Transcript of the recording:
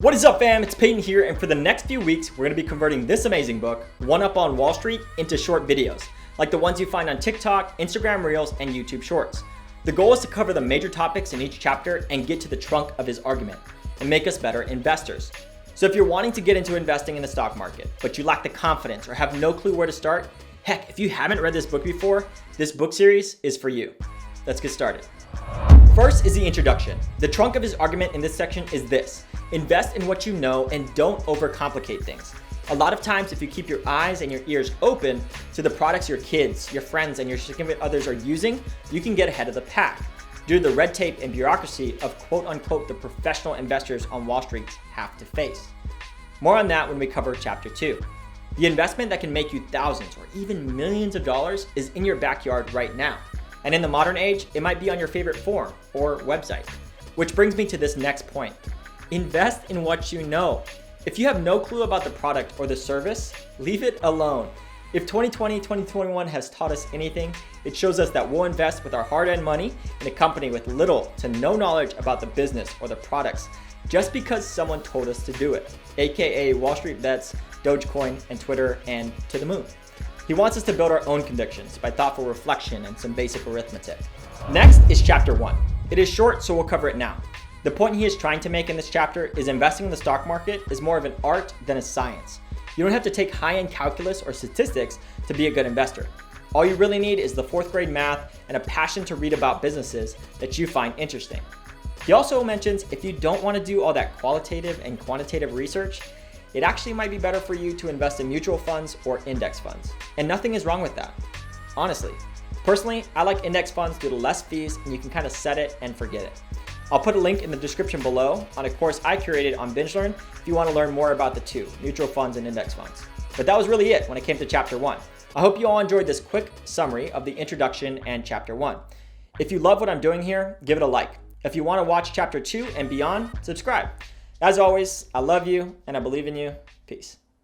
What is up, fam? It's Peyton here, and for the next few weeks, we're going to be converting this amazing book, One Up on Wall Street, into short videos, like the ones you find on TikTok, Instagram Reels, and YouTube Shorts. The goal is to cover the major topics in each chapter and get to the trunk of his argument, and make us better investors. So if you're wanting to get into investing in the stock market, but you lack the confidence or have no clue where to start, heck, if you haven't read this book before, this book series is for you. Let's get started. First is the introduction. The trunk of his argument in this section is this: invest in what you know and don't overcomplicate things. A lot of times, if you keep your eyes and your ears open to the products your kids, your friends, and your significant others are using, you can get ahead of the pack due to the red tape and bureaucracy of quote unquote the professional investors on Wall Street have to face. More on that when we cover chapter 2. The investment that can make you thousands or even millions of dollars is in your backyard right now. And in the modern age, it might be on your favorite forum or website. Which brings me to this next point. Invest in what you know. If you have no clue about the product or the service, leave it alone. If 2020, 2021 has taught us anything, it shows us that we'll invest with our hard-earned money in a company with little to no knowledge about the business or the products just because someone told us to do it, aka Wall Street bets, Dogecoin, and Twitter, and to the moon. He wants us to build our own convictions by thoughtful reflection and some basic arithmetic. Next is chapter 1. It is short, so we'll cover it now. The point he is trying to make in this chapter is investing in the stock market is more of an art than a science. You don't have to take high-end calculus or statistics to be a good investor. All you really need is the 4th grade math and a passion to read about businesses that you find interesting. He also mentions if you don't want to do all that qualitative and quantitative research, it actually might be better for you to invest in mutual funds or index funds. And nothing is wrong with that, honestly. Personally, I like index funds due to less fees and you can kind of set it and forget it. I'll put a link in the description below on a course I curated on BingeLearn if you want to learn more about the two, mutual funds and index funds. But that was really it when it came to chapter 1. I hope you all enjoyed this quick summary of the introduction and chapter 1. If you love what I'm doing here, give it a like. If you want to watch chapter 2 and beyond, subscribe. As always, I love you and I believe in you. Peace.